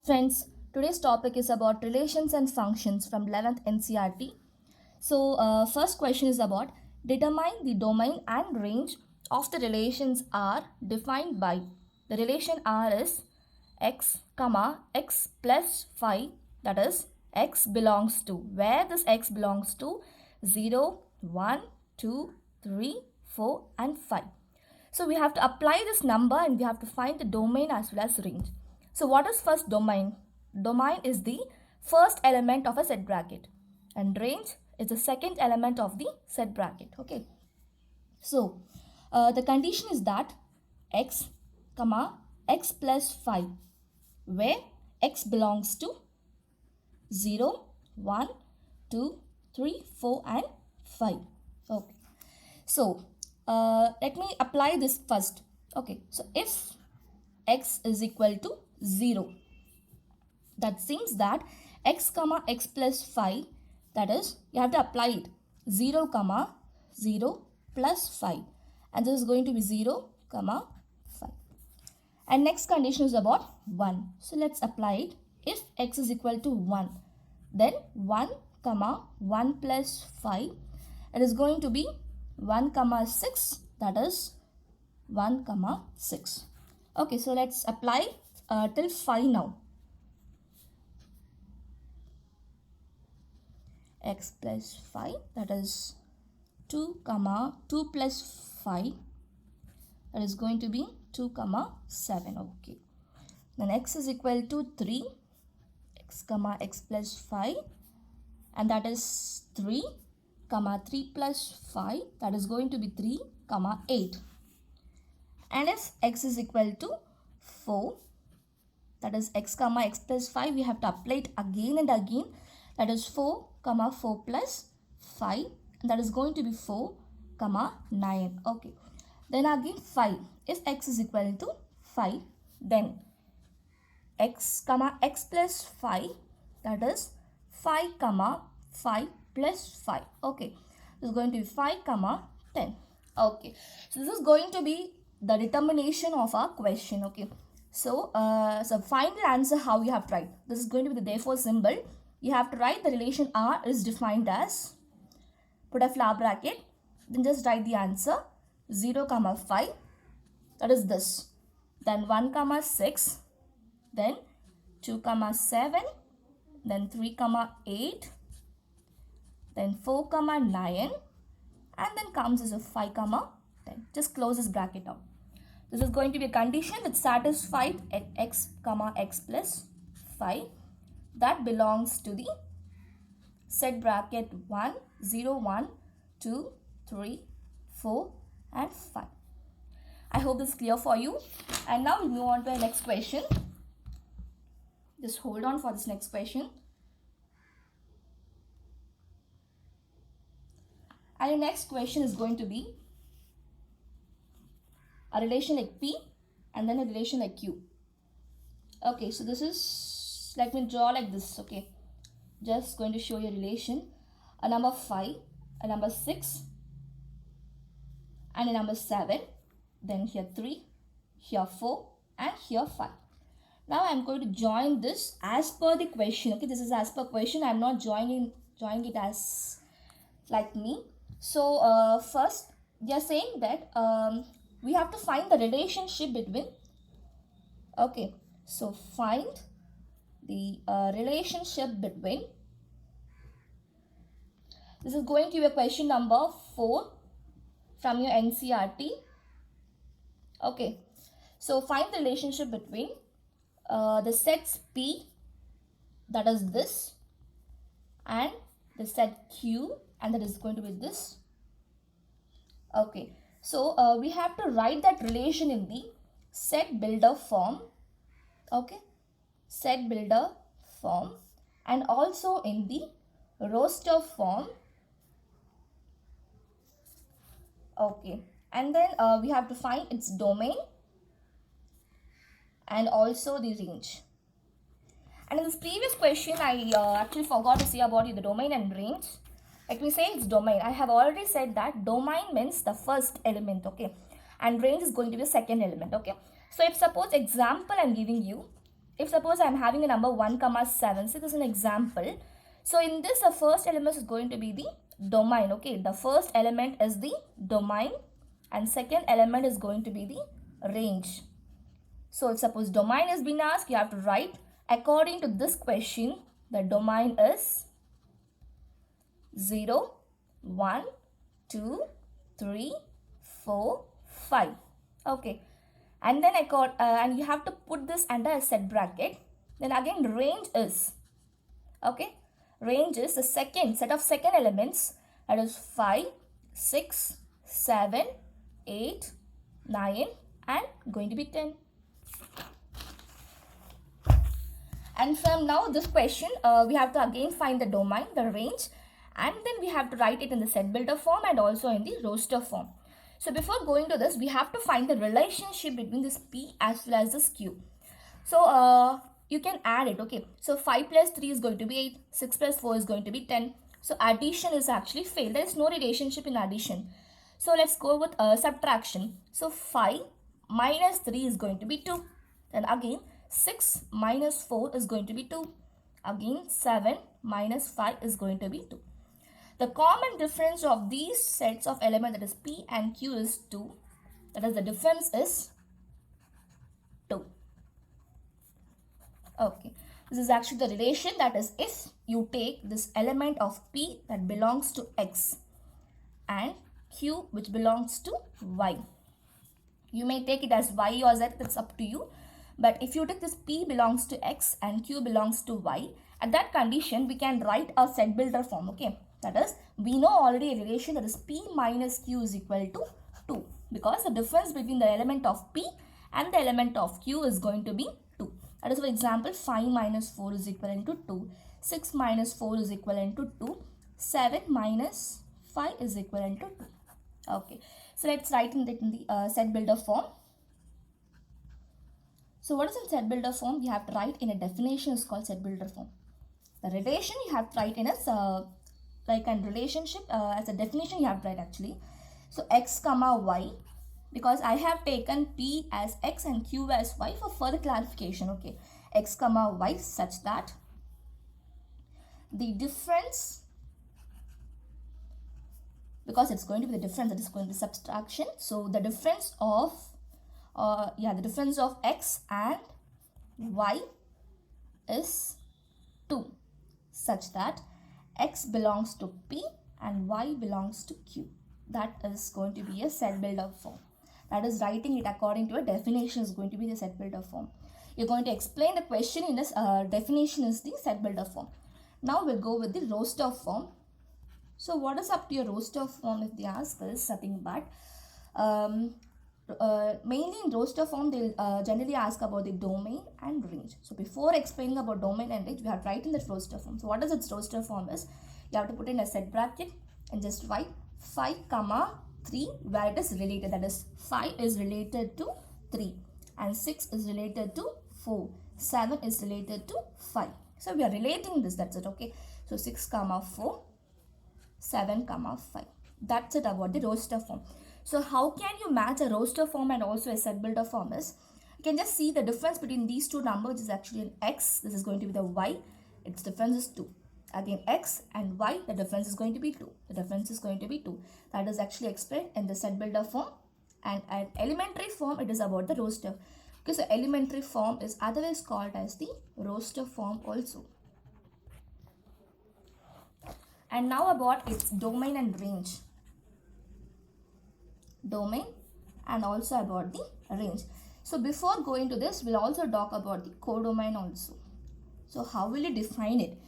Friends, today's topic is about relations and functions from 11th NCRT. So, first question is about determine the domain and range of the relations R defined by. The relation R is x, comma, x plus phi, that is x belongs to. Where this x belongs to? 0, 1, 2, 3, 4 and 5. So we have to apply this number and we have to find the domain as well as range. So what is first domain? Domain is the first element of a set bracket and range is the second element of the set bracket. Okay. So the condition is that x, comma, x plus 5 where x belongs to 0, 1, 2, 3, 4 and 5. Okay. So let me apply this first. Okay, so if x is equal to 0, that seems that x comma x plus 5, that is you have to apply it 0 comma 0 plus 5 and this is going to be 0 comma 5. And next condition is about 1. So let's apply it. If x is equal to 1, then 1 comma 1 plus 5, it is going to be 1 comma 6, that is 1 comma 6. Okay, so let's apply till 5 now. X plus 5, that is 2 comma 2 plus 5, that is going to be 2 comma 7. Okay, then x is equal to 3, x comma x plus 5, and that is 3 comma 3 plus 5, that is going to be 3 comma 8. And if x is equal to 4, that is x comma x plus 5, we have to apply it again and again, that is 4 comma 4 plus 5, and that is going to be 4 comma 9. Okay, then again 5. If x is equal to 5, then x comma x plus 5, that is 5 comma 5 plus 5. Okay, this is going to be 5 comma 10. Okay, so this is going to be the determination of our question. Okay, so so find the answer how you have to write. This is going to be the therefore symbol. You have to write the relation R is defined as, put a flower bracket, then just write the answer 0 comma 5, that is this, then 1 comma 6, then 2 comma 7, then 3 comma 8, then 4 comma 9, and then comes as a 5 comma 10. Just close this bracket out. This is going to be a condition that satisfied at x comma x plus 5 that belongs to the set bracket 1, 0, 1, 2, 3, 4 and 5. I hope this is clear for you. And now we'll move on to the next question. Just hold on for this next question. And the next question is going to be a relation like P and then a relation like Q. Okay, so this is, let me draw like this. Okay, just going to show you a relation, a number 5, a number 6 and a number 7, then here 3, here 4 and here 5. Now I am going to join this as per the question. Okay, this is as per question. I am not joining it as like me. So first they are saying that we have to find the relationship between. Okay, so find the relationship between. This is going to be a question number 4 from your NCRT. Okay, so find the relationship between the sets P, that is this, and the set Q, and that is going to be this. Okay, so we have to write that relation in the set builder form. Okay, set builder form, and also in the roster form. Okay, and then we have to find its domain and also the range. And in this previous question, I actually forgot to say about the domain and range. Let me say its domain. I have already said that domain means the first element, okay, and range is going to be the second element. Okay, so if suppose example I'm giving you, if suppose I'm having a number 1 comma 7, so this is an example. So in this, the first element is going to be the domain. Okay, the first element is the domain and second element is going to be the range. So if suppose domain is being asked, you have to write according to this question, the domain is 0, 1, 2, 3, 4, 5. Okay. And then and you have to put this under a set bracket. Then again range is, okay, range is the second set of second elements, that is 5, 6, 7, 8, 9 and going to be 10. And from now this question, we have to again find the domain, the range, and then we have to write it in the set builder form and also in the roster form. So before going to this, we have to find the relationship between this P as well as this Q. So you can add it, okay. So 5 plus 3 is going to be 8, 6 plus 4 is going to be 10. So addition is actually failed. There is no relationship in addition. So let's go with subtraction. So 5 minus 3 is going to be 2. Then again 6 minus 4 is going to be 2. Again 7 minus 5 is going to be 2. The common difference of these sets of elements, that is P and Q, is 2. That is, the difference is 2. Okay. This is actually the relation, that is, if you take this element of P that belongs to X and Q which belongs to Y. You may take it as Y or Z, that's up to you. But if you take this P belongs to X and Q belongs to Y, at that condition, we can write a set builder form, okay. That is, we know already a relation, that is P minus Q is equal to 2. Because the difference between the element of P and the element of Q is going to be 2. That is, for example, 5 minus 4 is equivalent to 2. 6 minus 4 is equivalent to 2. 7 minus 5 is equivalent to 2. Okay. So let's write in the set builder form. So what is in set builder form? We have to write in a definition is called set builder form. The relation you have to write in a like a relationship as a definition you have to write actually. So X comma Y, because I have taken P as X and Q as Y for further clarification. Okay, X comma Y such that the difference, because it's going to be the difference, that is going to be subtraction. So the difference of the difference of X and Y is 2 such that X belongs to P and Y belongs to Q. That is going to be a set builder form. That is, writing it according to a definition is going to be the set builder form. You're going to explain the question in this definition is the set builder form. Now we'll go with the roster form. So what is up to your roster form if they ask us? Nothing but mainly in roster form they'll generally ask about the domain and range. So before explaining about domain and range, we have to write in the roster form. So what is its roster form is, you have to put in a set bracket and just write 5 comma 3 where it is related, that is 5 is related to 3 and 6 is related to 4, 7 is related to 5. So we are relating this, that's it, okay. So 6 comma 4, 7 comma 5. That's it about the roster form. So how can you match a roster form and also a set builder form is, you can just see the difference between these two numbers is actually an X, this is going to be the Y, its difference is 2. Again X and Y, the difference is going to be 2. The difference is going to be 2. That is actually explained in the set builder form, and at elementary form it is about the roster. Okay, so elementary form is otherwise called as the roster form also. And now about its domain and range. Domain and also about the range. So before going to this, we'll also talk about the codomain also. So how will you define it?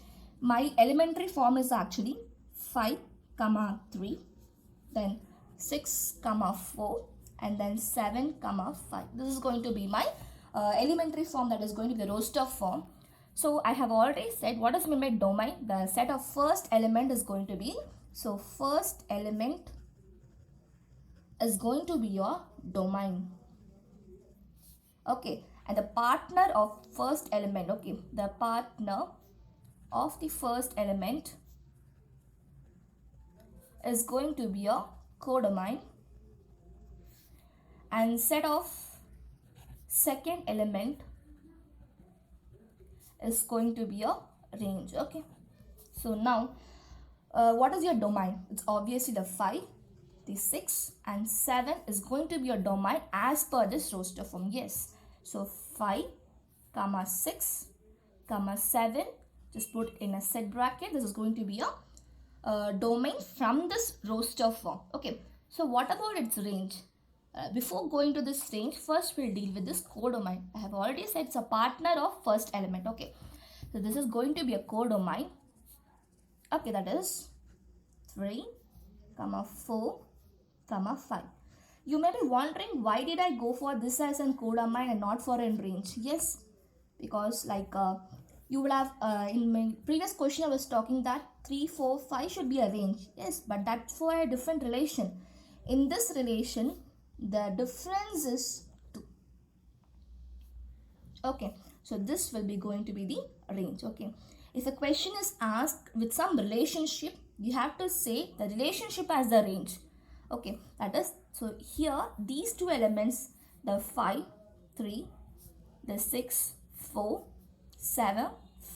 My elementary form is actually 5 comma 3, then 6 comma 4 and then 7 comma 5. This is going to be my elementary form, that is going to be the roster form. So I have already said what is meant by domain. The set of first element is going to be, so first element is going to be your domain. Okay, and the partner of first element, okay, the partner of the first element is going to be your codomain, and set of second element is going to be a range. Okay, so now what is your domain? It's obviously the 5, the 6 and 7 is going to be your domain as per this roster form. Yes, so 5 comma 6 comma 7, just put in a set bracket. This is going to be a domain from this roster form. Okay, so what about its range? Before going to this range, first we'll deal with this codomain. I have already said it's a partner of first element. Okay, so this is going to be a codomain. Okay, that is 3 comma 4 comma 5. You may be wondering, why did I go for this as an codomain and not for in range? Yes, because like you will have in my previous question I was talking that 3, 4, 5 should be a range. Yes, but that's for a different relation. In this relation, the difference is 2. Okay, so this will be going to be the range. Okay, if a question is asked with some relationship, you have to say the relationship as the range. Okay, that is, so here these two elements, the 5, 3, the 6, 4, 7,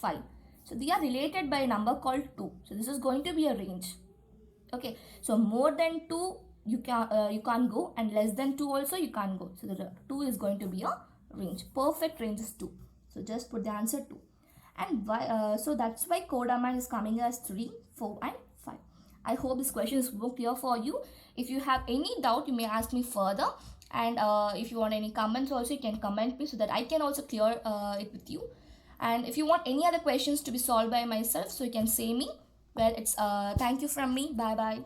5. So they are related by a number called 2. So this is going to be a range. Okay, so more than 2 you can't go, and less than 2 also you can't go. So the 2 is going to be a range. Perfect range is 2. So just put the answer 2. And why? So that's why codomain is coming as 3, 4 and 5. I hope this question is more clear for you. If you have any doubt, you may ask me further. And if you want any comments also, you can comment me so that I can also clear it with you. And if you want any other questions to be solved by myself, so you can say me. Well, it's thank you from me. Bye bye.